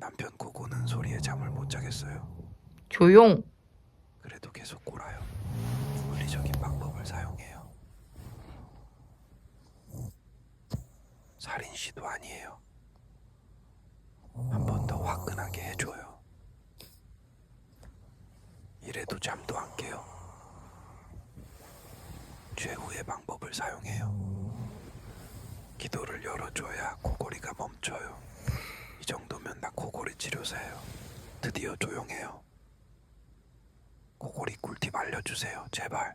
남편 코 고는 소리에 잠을 못 자겠어요. 조용. 그래도 계속 꼴아요. 물리적인 방법을 사용해요. 살인 시도 아니에요. 한 번 더 화끈하게 해줘요. 이래도 잠도 안 깨요. 최후의 방법을 사용해요. 기도를 열어줘야 코골이가 멈춰요. 이 정도면 나 코골이 치료사예요. 드디어 조용해요. 코골이 꿀팁 알려주세요, 제발.